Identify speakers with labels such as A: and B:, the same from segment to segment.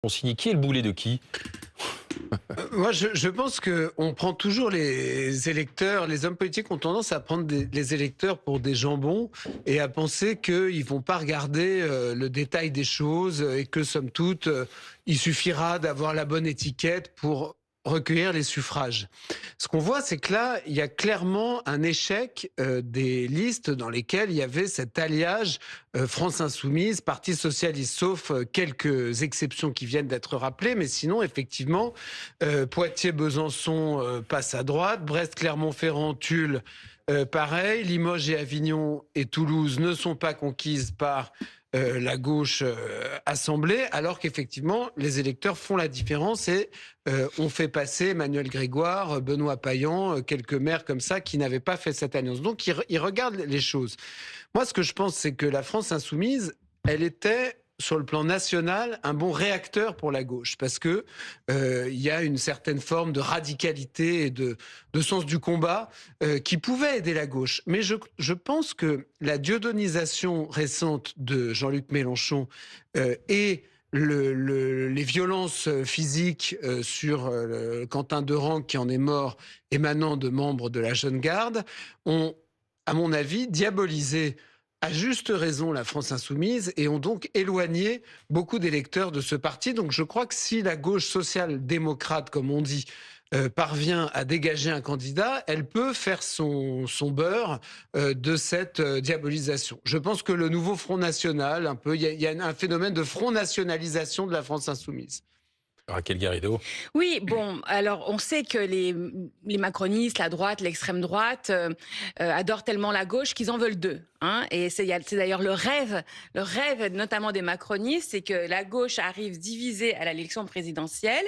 A: Consigny, qui est le boulet de qui?
B: Moi, je pense qu'on prend toujours les électeurs, les hommes politiques ont tendance à prendre les électeurs pour des jambons et à penser qu'ils vont pas regarder le détail des choses et que, somme toute, il suffira d'avoir la bonne étiquette pour recueillir les suffrages. Ce qu'on voit, c'est que là, il y a clairement un échec des listes dans lesquelles il y avait cet alliage France Insoumise, Parti Socialiste, sauf quelques exceptions qui viennent d'être rappelées, mais sinon, effectivement, Poitiers-Besançon passe à droite, Brest-Clermont-Ferrand, Tulle, pareil, Limoges et Avignon et Toulouse ne sont pas conquises par la gauche assemblée, alors qu'effectivement, les électeurs font la différence et ont fait passer Emmanuel Grégoire, Benoît Payan, quelques maires comme ça qui n'avaient pas fait cette alliance. Donc, ils regardent les choses. Moi, ce que je pense, c'est que la France insoumise, elle était sur le plan national, un bon réacteur pour la gauche, parce que il y a une certaine forme de radicalité et de sens du combat qui pouvait aider la gauche. Mais je pense que la dieudonisation récente de Jean-Luc Mélenchon et les violences physiques sur Quentin Derengue, qui en est mort, émanant de membres de la Jeune Garde, ont, à mon avis, diabolisé à juste raison la France insoumise et ont donc éloigné beaucoup d'électeurs de ce parti. Donc je crois que si la gauche social-démocrate, comme on dit, parvient à dégager un candidat, elle peut faire son beurre de cette diabolisation. Je pense que le nouveau Front National, un peu, il y a un phénomène de front nationalisation de la France insoumise.
A: Raquel Garrido.
C: Oui, bon, alors on sait que les macronistes, la droite, l'extrême droite adorent tellement la gauche qu'ils en veulent deux. Hein, et c'est d'ailleurs le rêve notamment des macronistes, c'est que la gauche arrive divisée à l'élection présidentielle,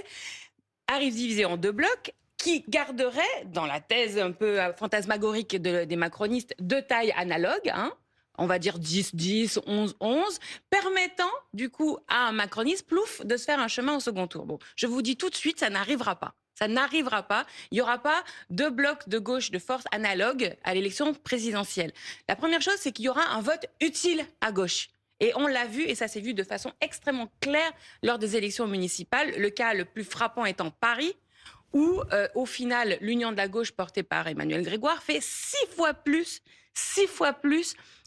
C: arrive divisée en deux blocs, qui garderait, dans la thèse un peu fantasmagorique des macronistes, deux tailles analogues, hein, on va dire 10-10, 11-11, permettant du coup à un macroniste, plouf, de se faire un chemin au second tour. Bon, je vous dis tout de suite, ça n'arrivera pas. Ça n'arrivera pas. Il n'y aura pas deux blocs de gauche de force analogues à l'élection présidentielle. La première chose, c'est qu'il y aura un vote utile à gauche. Et on l'a vu, et ça s'est vu de façon extrêmement claire lors des élections municipales. Le cas le plus frappant étant Paris, où au final, l'union de la gauche portée par Emmanuel Grégoire fait 6 fois plus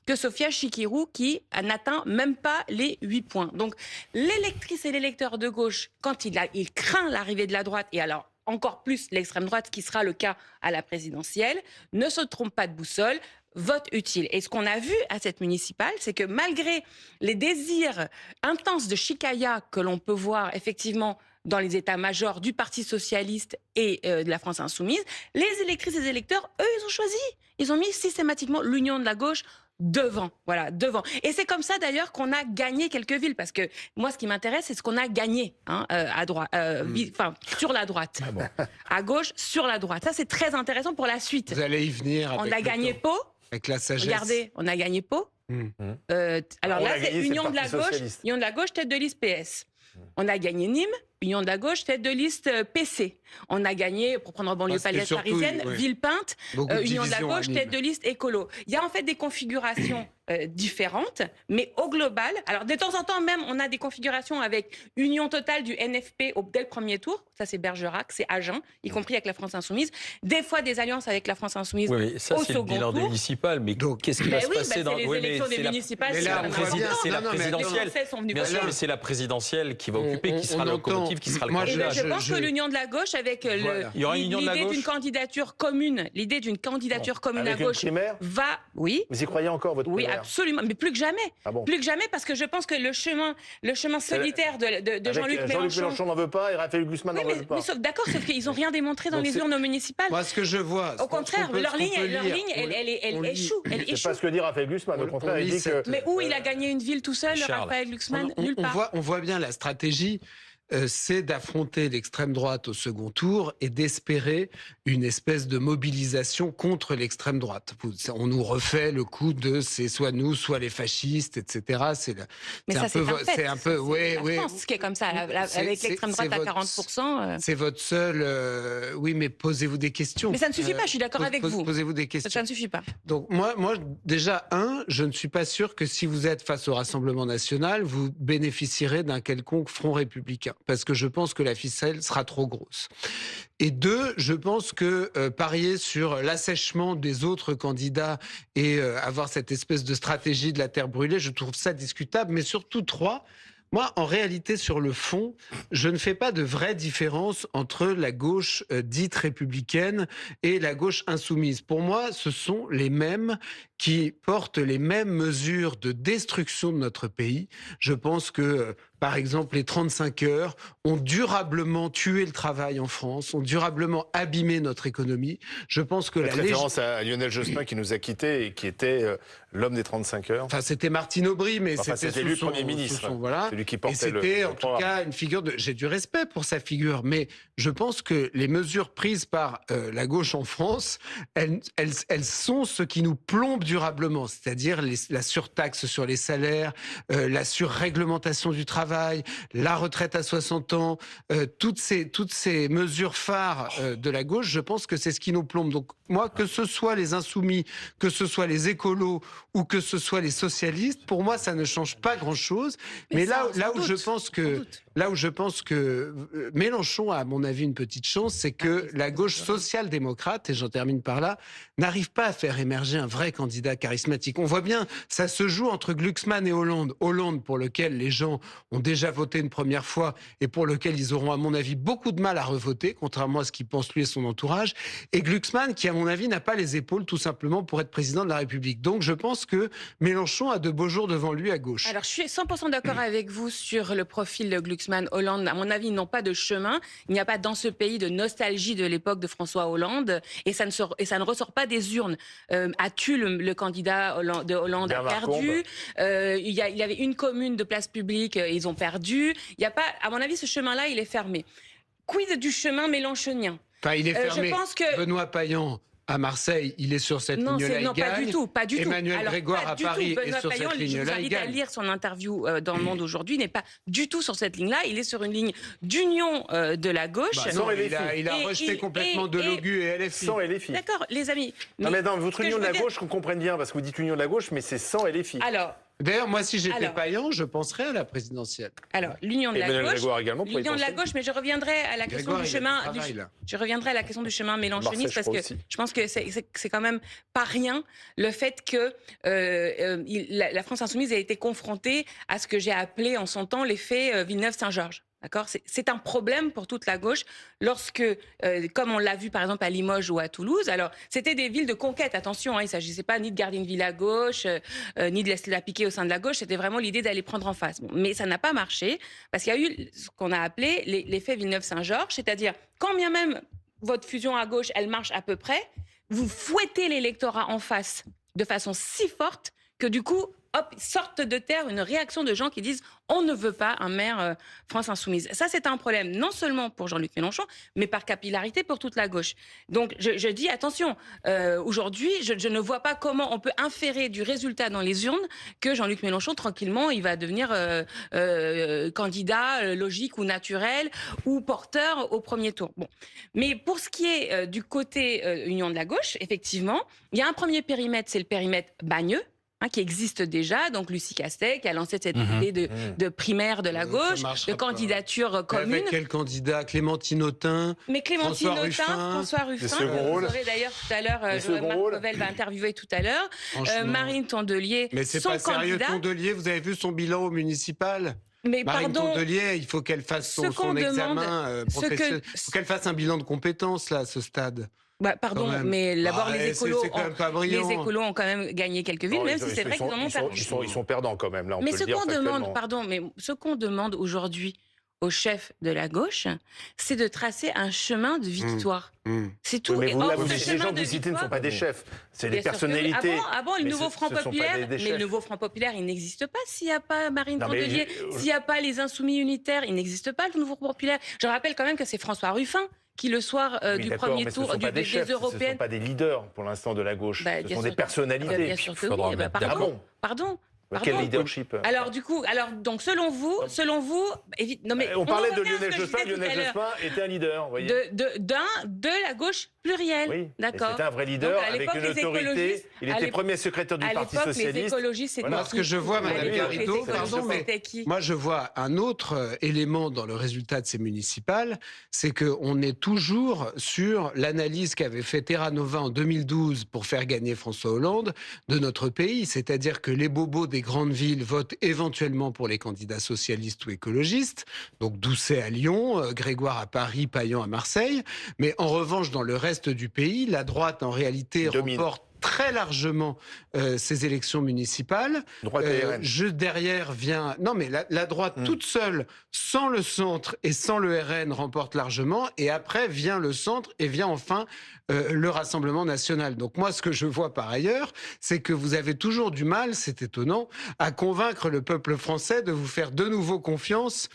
C: que Sophia Chikirou, qui n'atteint même pas les 8 points. Donc l'électrice et l'électeur de gauche, quand il craint l'arrivée de la droite, et alors encore plus l'extrême droite, ce qui sera le cas à la présidentielle, ne se trompe pas de boussole, vote utile. Et ce qu'on a vu à cette municipale, c'est que malgré les désirs intenses de chicaya que l'on peut voir effectivement dans les états-majors du Parti socialiste et de la France insoumise, les électrices et les électeurs, eux, ils ont choisi. Ils ont mis systématiquement l'union de la gauche devant, voilà, devant. Et c'est comme ça d'ailleurs qu'on a gagné quelques villes, parce que moi, ce qui m'intéresse, c'est ce qu'on a gagné hein, à droite, sur la droite,
A: Ah bon.
C: à gauche, sur la droite. Ça, c'est très intéressant pour la suite.
B: Vous allez y venir.
C: On
B: avec
C: a
B: le
C: gagné
B: temps,
C: Pau.
B: avec la sagesse.
C: Regardez, on a gagné Pau. Alors là, c'est Union de la gauche, tête de liste PS. On a gagné Nîmes, Union de la gauche, tête de liste PC. On a gagné, pour prendre en banlieue parisienne, Villepinte, Union de la gauche, tête de liste écolo. Il y a en fait des configurations différentes, mais au global, alors de temps en temps même, on a des configurations avec union totale du NFP dès le premier tour. Ça, c'est Bergerac, c'est Agen, y compris avec la France Insoumise. Des fois, des alliances avec la France Insoumise
A: Oui, mais ça,
C: au
A: c'est le
C: second
A: bilan des
C: tour.
A: municipales. Mais qu'est-ce qui va se passer dans
C: les élections des municipales?
A: C'est la présidentielle.
C: Bien sûr,
A: mais c'est la présidentielle qui va occuper, qui sera la locomotive, qui sera le candidat.
C: Je pense que l'union de la gauche, avec l'idée d'une candidature commune, à gauche, va. Oui.
D: Vous y croyez encore, votre primaire?
C: Oui, absolument, mais plus que jamais.
D: Ah bon?
C: Plus que jamais, parce que je pense que le chemin solitaire de Jean-Luc Mélenchon.
D: Jean-Luc Mélenchon n'en veut pas et Raphaël Glucksmann n'en veut pas.
C: D'accord, sauf qu'ils n'ont rien démontré dans les urnes municipales.
B: Moi, ce que je vois.
C: Au contraire, leur ligne, elle échoue.
D: C'est pas ce que dit Raphaël Glucksmann. Au contraire, il dit que.
C: Mais où il a gagné une ville tout seul, Raphaël Glucksmann? Nulle part.
B: On voit bien la stratégie. C'est d'affronter l'extrême droite au second tour et d'espérer une espèce de mobilisation contre l'extrême droite. On nous refait le coup de c'est soit nous, soit les fascistes, etc.
C: Mais ça, c'est un peu,
B: oui,
C: la France qui est comme ça, avec l'extrême droite à 40%.
B: C'est votre seul. Oui, mais posez-vous des questions.
C: Mais ça ne suffit pas. Je suis d'accord avec vous.
B: Posez-vous des questions.
C: Ça ne suffit pas.
B: Donc moi, déjà je ne suis pas sûr que si vous êtes face au Rassemblement national, vous bénéficierez d'un quelconque front républicain. parce que je pense que la ficelle sera trop grosse. Et 2, je pense que parier sur l'assèchement des autres candidats et avoir cette espèce de stratégie de la terre brûlée, je trouve ça discutable. Mais surtout 3, moi, en réalité, sur le fond, je ne fais pas de vraie différence entre la gauche dite républicaine et la gauche insoumise. Pour moi, ce sont les mêmes qui portent les mêmes mesures de destruction de notre pays. Je pense que, par exemple, les 35 heures ont durablement tué le travail en France, ont durablement abîmé notre économie. Je pense que
D: la référence à Lionel Jospin qui nous a quittés et qui était l'homme des 35 heures.
B: Enfin, c'était Martine Aubry, mais
D: c'était lui le Premier ministre.
B: Voilà.
D: Celui qui portait
B: et c'était en tout cas une figure de... J'ai du respect pour sa figure, mais je pense que les mesures prises par la gauche en France, elles sont ce qui nous plombe durablement, c'est-à-dire la surtaxe sur les salaires, la surréglementation du travail, la retraite à 60 ans, toutes ces mesures phares de la gauche, je pense que c'est ce qui nous plombe. Donc moi, que ce soit les insoumis, que ce soit les écolos ou que ce soit les socialistes, pour moi, ça ne change pas grand-chose. Mais là où je pense que Mélenchon a, à mon avis, une petite chance, c'est que la gauche social-démocrate, et j'en termine par là, n'arrive pas à faire émerger un vrai candidat charismatique. On voit bien, ça se joue entre Glucksmann et Hollande. Hollande, pour lequel les gens ont déjà voté une première fois et pour lequel ils auront, à mon avis, beaucoup de mal à revoter, contrairement à ce qu'il pense lui et son entourage. Et Glucksmann, qui, à mon avis, n'a pas les épaules, tout simplement, pour être président de la République. Donc, je pense que Mélenchon a de beaux jours devant lui à gauche.
C: Alors, je suis 100% d'accord avec vous sur le profil de Glucksmann. Hollande, à mon avis, ils n'ont pas de chemin. Il n'y a pas dans ce pays de nostalgie de l'époque de François Hollande. Et ça ne ressort pas des urnes. À Tulle, le candidat de Hollande a perdu. Il y avait une commune de place publique, ils ont perdu. Il y a pas, à mon avis, ce chemin-là, il est fermé. Quid du chemin mélenchonien?
B: Enfin, il est fermé.
C: Je pense que...
B: Benoît Payan, à Marseille, il est sur cette ligne-là, il gagne.
C: Pas du tout, pas du tout.
B: Emmanuel Grégoire à Paris est sur cette ligne-là, il gagne. Je vous invite à lire
C: son interview dans Le Monde aujourd'hui, n'est pas du tout sur cette ligne-là. Il est sur une ligne d'union de la gauche.
B: Non, il a rejeté complètement Delogu et LFI.
D: Sans LFI.
C: D'accord, les amis.
D: Non, mais dans votre union de la gauche, qu'on comprenne bien, parce que vous dites union de la gauche, mais c'est sans LFI.
C: Alors...
B: D'ailleurs, moi, si j'étais Payan, je penserais à la présidentielle.
C: Alors, l'union de la gauche,
D: l'union
C: de la gauche, mais je reviendrai à la question du chemin. Je reviendrai à la question du chemin mélenchoniste parce que je pense que c'est quand même pas rien le fait que la France insoumise a été confrontée à ce que j'ai appelé en son temps l'effet Villeneuve-Saint-Georges. D'accord, c'est un problème pour toute la gauche lorsque, comme on l'a vu par exemple à Limoges ou à Toulouse, alors c'était des villes de conquête, attention, hein, il ne s'agissait pas ni de garder une ville à gauche, ni de laisser la piquer au sein de la gauche, c'était vraiment l'idée d'aller prendre en face. Bon, mais ça n'a pas marché, parce qu'il y a eu ce qu'on a appelé l'effet Villeneuve-Saint-Georges, c'est-à-dire quand bien même votre fusion à gauche, elle marche à peu près, vous fouettez l'électorat en face de façon si forte que du coup, hop, sortent de terre une réaction de gens qui disent on ne veut pas un maire France Insoumise. Ça, c'est un problème non seulement pour Jean-Luc Mélenchon, mais par capillarité pour toute la gauche. Donc, je dis attention, aujourd'hui, je ne vois pas comment on peut inférer du résultat dans les urnes que Jean-Luc Mélenchon, tranquillement, il va devenir candidat logique ou naturel ou porteur au premier tour. Bon. Mais pour ce qui est du côté Union de la gauche, effectivement, il y a un premier périmètre, c'est le périmètre Bagneux, qui existe déjà, donc Lucie Castet qui a lancé cette idée de primaire de la gauche, de candidature commune.
B: Avec quel candidat? Clémentine Autain,
C: mais Clémentine Autain, François Ruffin, vous aurez d'ailleurs tout à l'heure, Marc Revel va interviewer tout à l'heure, Marine Tondelier,
B: mais c'est pas sérieux, Tondelier, vous avez vu son bilan au municipal?
C: Mais
B: Marine
C: pardon,
B: Tondelier, il faut qu'elle fasse son examen professionnel, il faut qu'elle fasse un bilan de compétences là, à ce stade.
C: Bah, pardon, mais d'abord les écolos ont quand même gagné quelques villes, même si c'est vrai qu'ils en ont perdu.
D: Ils sont perdants quand même, là, on peut
C: mais
D: le dire factuellement.
C: Ce qu'on demande aujourd'hui au chef de la gauche, c'est de tracer un chemin de victoire. C'est tout.
D: Oui, mais les gens que vous citez ne sont pas des chefs, c'est des personnalités.
C: Ah bon, le nouveau Front Populaire, mais le nouveau Front Populaire, il n'existe pas s'il n'y a pas Marine Tondelier, s'il n'y a pas les Insoumis unitaires, il n'existe pas le nouveau Front Populaire. Je rappelle quand même que c'est François Ruffin qui, le soir du premier tour des européennes... Ce ne sont
D: pas des leaders, pour l'instant, de la gauche. Ce sont des personnalités.
C: Bien sûr que oui. Pardon.
D: Quel
C: Pardon
D: leadership
C: Alors du coup, donc selon vous, non mais
D: On parlait de
C: revient à ce
D: Lionel
C: que je
D: Jospin.
C: disais tout à
D: Lionel
C: l'heure.
D: Jospin était un leader, vous voyez.
C: De la gauche plurielle.
D: Oui,
C: d'accord.
D: c'était un vrai leader
C: Donc, à
D: avec
C: l'époque,
D: une
C: les
D: autorité.
C: écologistes-
D: Il
C: à
D: était
C: l'époque-
D: premier secrétaire du
C: À
D: Parti
C: l'époque, les
D: socialiste.
C: écologistes, c'était
D: Voilà.
B: Moi, ce que je vois,
C: À
B: Madame
C: l'époque, les
B: Garrido, pardon,
C: écologistes,
B: mais
C: c'était qui
B: moi, je vois un autre élément dans le résultat de ces municipales, c'est qu'on est toujours sur l'analyse qu'avait fait Terra Nova en 2012 pour faire gagner François Hollande de notre pays. C'est-à-dire que les bobos des grandes villes votent éventuellement pour les candidats socialistes ou écologistes, donc Doucet à Lyon, Grégoire à Paris, Payan à Marseille. Mais en revanche, dans le reste du pays, la droite, en réalité,
D: Domine.
B: remporte très largement ces élections municipales.
D: Droite et RN.
B: Derrière vient... Non, mais la droite toute seule, sans le centre et sans le RN, remporte largement. Et après vient le centre et vient enfin le Rassemblement national. Donc moi, ce que je vois par ailleurs, c'est que vous avez toujours du mal, c'est étonnant, à convaincre le peuple français de vous faire de nouveau confiance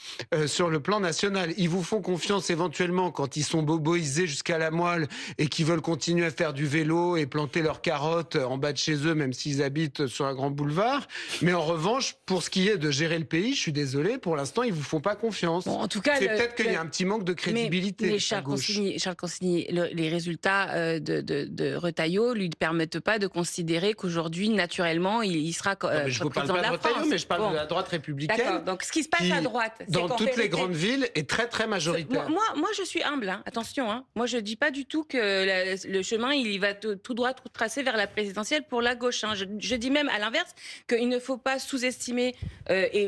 B: sur le plan national. Ils vous font confiance éventuellement quand ils sont boboisés jusqu'à la moelle et qui veulent continuer à faire du vélo et planter leurs carottes en bas de chez eux, même s'ils habitent sur un grand boulevard. Mais en revanche, pour ce qui est de gérer le pays, je suis désolé, pour l'instant, ils vous font pas confiance.
C: Bon, en tout cas,
B: c'est peut-être qu'il y a un petit manque de crédibilité.
C: Mais
B: à
C: Charles
B: gauche.
C: Consigny, les résultats de Retailleau lui permettent pas de considérer qu'aujourd'hui, naturellement, il sera
B: Non, mais je vous parle
C: président
B: pas
C: de
B: de
C: la
B: Retailleau,
C: France.
B: mais je parle
C: Bon.
B: de la droite républicaine.
C: D'accord. Donc, ce qui se passe
B: qui,
C: à droite, c'est
B: dans
C: qu'en
B: toutes les
C: vérité-
B: grandes villes, est très très majoritaire.
C: Moi, je suis humble. Hein. Attention. Hein. Moi, je dis pas du tout que le chemin, il y va tout droit, tout tracé vers la présidentielle pour la gauche. Hein. Je dis même à l'inverse qu'il ne faut pas sous-estimer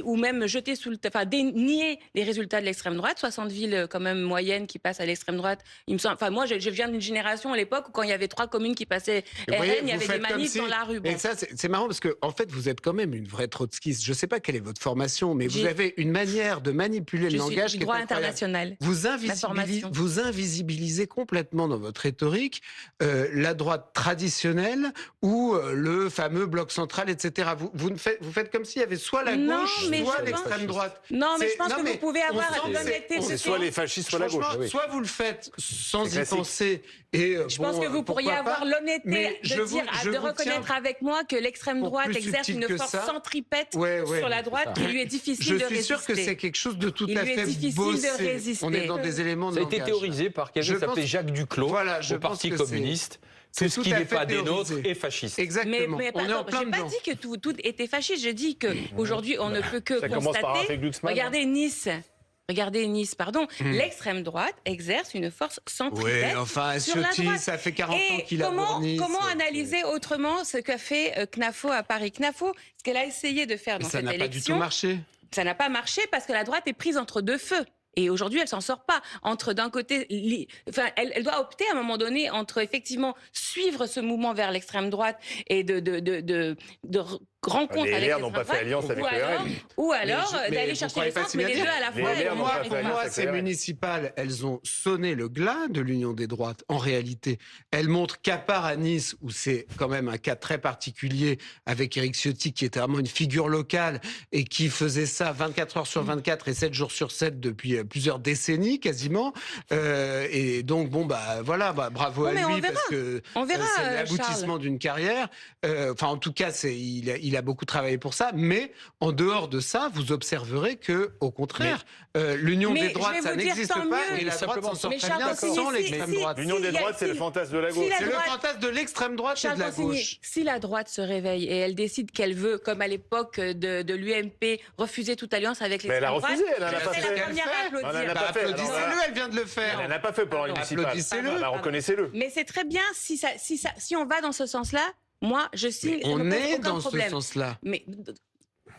C: ou même jeter dénier les résultats de l'extrême droite. 60 villes quand même moyennes qui passent à l'extrême droite. Il me semble. Enfin, moi, je viens d'une génération à l'époque où quand il y avait 3 communes qui passaient
B: Vous
C: RN,
B: voyez,
C: il y
B: vous
C: avait
B: faites
C: des
B: comme
C: manifs
B: si-
C: dans la rue. Bon.
B: Et ça, c'est marrant parce que, en fait, vous êtes quand même une vraie trotskiste. Je sais pas quelle est votre formation, mais vous avez une manière de manipuler
C: Je
B: le
C: suis
B: langage
C: du
B: qui est
C: droit
B: incroyable.
C: international. formation.
B: Vous invisibilisez complètement dans votre rhétorique la droite traditionnelle ou le fameux bloc central, etc. Vous faites comme s'il y avait soit la
C: Non,
B: gauche,
C: mais
B: soit
C: je
B: l'extrême
C: pense-
B: droite.
C: Non, mais je pense
B: Non,
C: que
B: mais
C: vous pouvez
B: on
C: avoir
B: sent que
C: l'honnêteté de
D: C'est
C: dire-
D: soit les fascistes, soit la gauche.
B: Franchement,
D: Oui.
B: soit vous le faites sans
D: C'est
B: y
D: classique.
B: penser et
C: Je pense que vous pourriez avoir l'honnêteté
B: mais
C: de
B: je vous
C: reconnaître
B: tiens
C: avec moi que l'extrême
B: pour
C: droite
B: plus
C: exerce
B: subtil
C: une
B: que
C: force
B: ça.
C: centripète
B: Ouais,
C: sur la droite
A: c'est
C: qui lui est difficile
B: Je
C: de
B: suis
C: résister.
B: sûr que c'est quelque chose de tout
C: Il
B: à
C: lui est
B: fait
C: difficile de
B: bossé.
C: résister.
B: On est dans des éléments de
A: Ça a été
B: langage.
A: théorisé par quelqu'un
B: Je
A: qui s'appelait
B: pense-
A: Jacques Duclos
B: Voilà, je
A: au Parti
B: pense que
A: communiste.
B: c'est
A: Tout ce
B: tout
A: qui
B: à
A: n'est
B: fait
A: pas des nôtres
B: théorisé.
A: est fasciste.
B: Exactement.
C: Mais
B: On est en
C: pardon,
B: plein
C: j'ai pas
B: dedans.
C: dit que tout était fasciste. Je dis que aujourd'hui on ne peut que
D: Ça commence par un
C: constater.
D: fait Glucksmann.
C: Regardez Nice, pardon. L'extrême droite exerce une force centripète.
B: Oui, enfin,
C: sur la
B: Ciotti,
C: droite.
B: ça fait 40 ans
C: Et
B: qu'il a
C: comment
B: Nice.
C: analyser autrement ce qu'a fait CNAFO à Paris? CNAFO, ce qu'elle a essayé de faire dans
B: Ça
C: cette
B: n'a pas du tout
C: élection,
B: marché.
C: ça n'a pas marché parce que la droite est prise entre deux feux. Et aujourd'hui, elle s'en sort pas. Entre d'un côté, elle doit opter à un moment donné entre effectivement suivre ce mouvement vers l'extrême droite et de rencontre
D: Les
C: avec
D: LR n'ont pas fait alliance avec le RN.
C: ou alors
B: Mais
C: d'aller
B: vous
C: chercher
B: croyez
C: les
B: pas
C: centres,
B: si
C: mais
B: bien
C: les deux
B: dire.
C: à la
D: Les
C: fois.
D: LR
C: et
D: n'ont
C: moi,
D: pas
C: et
D: fait
C: moi.
D: alliance
B: Moi,
D: avec
B: ces
D: le RN.
B: municipales, elles ont sonné le glas de l'union des droites. En réalité, elles montrent qu'à part à Nice, où c'est quand même un cas très particulier, avec Éric Ciotti, qui était vraiment une figure locale et qui faisait ça 24 heures sur 24 et 7 jours sur 7 depuis plusieurs décennies quasiment. Et donc, bon, voilà, bravo à
C: mais on
B: lui,
C: verra.
B: parce que
C: On verra,
B: c'est l'aboutissement d'une carrière. Enfin, en tout cas, il a beaucoup travaillé pour ça. Mais en dehors de ça, vous observerez que, au contraire, l'union
C: Mais
B: des
C: je
B: droites,
C: vais
B: ça
C: vous dire
B: n'existe
C: tant
B: pas.
C: mieux.
B: Et la droite s'en sort
C: Mais
B: très
C: Charles
B: bien
C: Consigny,
B: sans
C: si-
B: l'extrême
C: si-
B: droite.
D: L'union des droites, c'est le fantasme de la gauche.
C: la
B: C'est le
C: droite-
B: fantasme de l'extrême droite et de la
C: Consigny,
B: gauche.
C: si la droite se réveille et elle décide qu'elle veut, comme à l'époque de l'UMP, refuser toute alliance avec
D: Mais elle a
C: l'extrême droite,
D: refusé, elle en a
C: je
D: pas
C: serai
D: fait.
C: la première à
D: Elle en a
C: applaudir.
D: pas fait. Alors,
B: Applaudissez-le, elle vient de le faire.
D: Elle n'a pas fait pendant les municipales.
B: Applaudissez-le.
D: Bah, reconnaissez-le.
C: Mais c'est très bien si on va dans ce sens-là. Moi, je signe.
B: Mais
C: ça
B: on
C: me pose
B: est
C: aucun
B: dans
C: problème.
B: ce sens-là.
C: Mais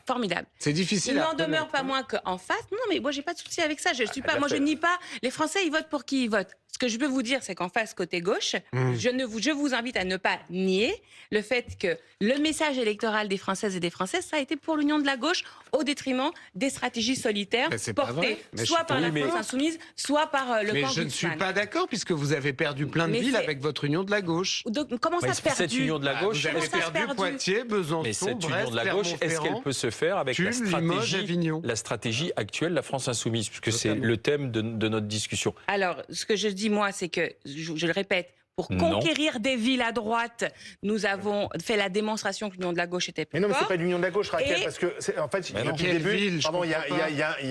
C: formidable.
B: C'est difficile
C: Il
B: à
C: n'en demeure
B: reconnaître,
C: pas
B: hein.
C: moins qu'en face. Non, mais moi, j'ai pas de souci avec ça. Je suis
D: elle
C: pas.
D: l'a
C: Moi, je
D: fait.
C: nie pas. Les Français, ils votent pour qui ils votent. Ce que je peux vous dire, c'est qu'en face, côté gauche, je vous invite à ne pas nier le fait que le message électoral des Françaises et des Français, ça a été pour l'union de la gauche au détriment des stratégies solitaires
B: Mais c'est pas
C: portées
B: vrai. Mais je
C: soit
B: suis
C: par la
A: tombé,
C: France insoumise, soit par le
B: Mais
C: camp
B: je ne suis
C: Glucksmann.
B: pas d'accord puisque vous avez perdu plein de
C: Mais
B: villes
C: c'est-
B: avec votre union de la gauche.
C: Donc, comment ça
A: Cette
C: perdu
A: union de la gauche,
B: Vous avez
C: Comment ça,
B: perdu
C: perdu
B: Poitiers, Besançon,
A: mais cette union
B: Brest,
A: de la gauche, est-ce qu'elle
B: Clermont-Ferrand,
A: peut se faire avec
B: Tulle, Limoges, Avignon.
A: la stratégie actuelle de la France insoumise, puisque c'est
B: Totalement.
A: le thème de notre discussion.
C: Alors, ce que je dis, moi, c'est que, je le répète, pour
A: Non.
C: conquérir des villes à droite. Nous avons fait la démonstration que l'union de la gauche était plus
D: Mais non, mais c'est
C: forte.
D: pas l'union de la gauche, Raquel,
C: Et-
D: parce que, en fait,
A: Mais non.
D: depuis le
B: Quelle
D: début,
B: ville, je
D: pardon, il y
B: comprends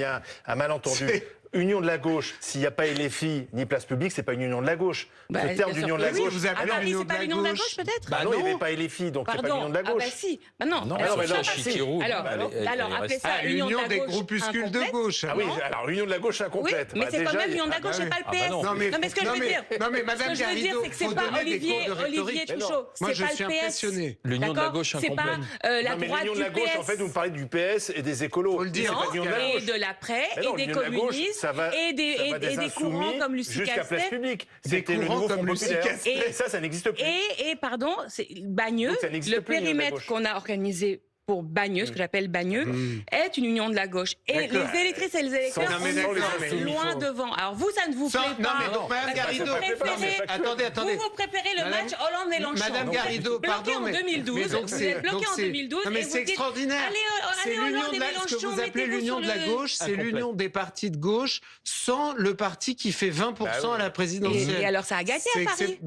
D: a un malentendu. Union de la gauche, s'il n'y a pas LFI ni place publique, c'est pas une union de la gauche.
C: Bah,
D: Le terme
C: bien sûr
D: d'union de
C: que
D: la
C: oui.
D: gauche.
B: Vous appelez
C: Ah bah, mais
B: l'union
C: c'est
B: de
C: pas
B: la
C: l'union de la
B: gauche
C: gauche, peut-être.
D: Bah non, il n'y
B: non.
D: avait pas LFI, donc c'est pas
C: Pardon.
D: l'union de la
C: Ah
D: gauche.
C: bah si. Bah non.
A: Non,
C: Alors,
D: mais
C: ça,
D: non,
C: c'est-
A: Chirou,
C: alors, appelez ça
B: Ah,
C: union de
B: l'union
C: la
B: des
C: gauche
B: groupuscules de
C: incomplète.
B: gauche.
D: Ah oui,
B: non
D: alors l'union de la gauche
C: Oui,
D: incomplète.
C: mais
D: Bah,
C: c'est quand
D: déjà,
C: même l'union de la gauche,
B: bah
C: c'est
B: oui.
C: pas le
A: Ah bah
C: PS.
A: non.
B: Non,
C: mais ce que je veux dire,
B: non, mais Madame
C: ce que je veux dire,
B: Garrido,
C: c'est que c'est
B: faut
C: pas
B: donner des cours de
C: Olivier
B: rhétorique.
C: Truchot.
B: Moi,
C: C'est
B: je
C: pas
B: suis
C: le PS.
B: impressionné.
A: L'union de la
C: D'accord.
A: gauche
C: C'est pas
A: incomplète.
C: la
D: Non, mais
C: droite
D: l'union de
C: du
D: la gauche, en fait,
C: PS.
D: vous me parlez du PS et des écolos.
B: Faut le dire,
D: C'est pas l'union de la
C: Et
D: gauche.
C: de l'après,
D: Mais non,
C: et des
D: l'union de la gauche,
C: communistes,
D: ça va-
C: et des
D: ça va des
C: courants
D: insoumis
C: comme Lucie
D: jusqu'à place
C: Castet.
D: publique.
B: Des
D: C'était le
B: courants
D: nouveau
B: comme
D: Front
B: Lucie
D: populaire.
B: Castet.
D: Et ça n'existe plus.
C: Et pardon, c'est Bagneux,
D: Donc ça n'existe
C: le
D: plus, l'union de la
C: périmètre
D: gauche.
C: qu'on a organisé pour Bagneux, ce que j'appelle Bagneux, est une union de la gauche. Et
B: D'accord.
C: les électrices et les électeurs,
D: Sans-
C: on
B: mais
C: est
B: d'accord,
C: pas
B: mais-
C: loin devant. Alors vous, ça ne vous plaît
B: Non,
C: pas.
B: mais donc, Madame
C: Parce que
B: Garrido,
C: vous préférez-
B: attendez.
C: Vous préférez le
B: Madame-
C: match Hollande-Mélenchon.
B: Madame
C: Donc,
B: Garrido,
C: bloqué
B: pardon,
C: en
B: mais
C: 2012.
B: mais donc
C: Vous
B: c'est-
C: êtes bloqué
B: donc
C: en
B: c'est-
C: 2012.
B: Non, mais
C: et vous
B: c'est
C: dites,
B: extraordinaire.
C: Allez
B: C'est
C: Hollande
B: l'union
C: et
B: de la, ce que
C: Mélenchon,
B: vous appelez
C: mettez-vous
B: l'union
C: sur
B: de la
C: le-
B: gauche, c'est
A: Incomplète.
B: l'union des partis de gauche sans le parti qui fait 20%
D: Bah oui.
B: à la présidentielle.
C: Et alors ça a gagné à Paris.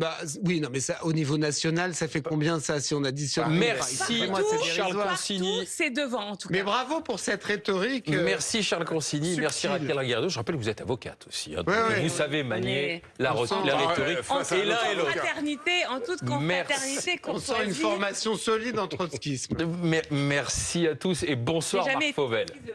B: Oui, non, mais ça, au niveau national, ça fait combien ça si on additionne
A: Merci,
B: Moi, c'est
A: Charles
B: dérisoire.
A: Consigny.
C: Partout, c'est devant en tout
B: Mais
C: cas.
B: bravo pour cette rhétorique.
A: Merci Charles Consigny,
B: subtil.
A: merci Raquel Garrido. Je rappelle que vous êtes avocate aussi. Hein, donc
B: ouais.
A: vous savez manier la
B: On sent-
A: rhétorique.
D: En
A: Et l'un et l'autre.
C: En toute confraternité,
B: On sent une
C: courtoisie.
B: formation solide en trotskisme.
A: Merci à tous et bonsoir
C: J'ai jamais
A: Marc Fauvel.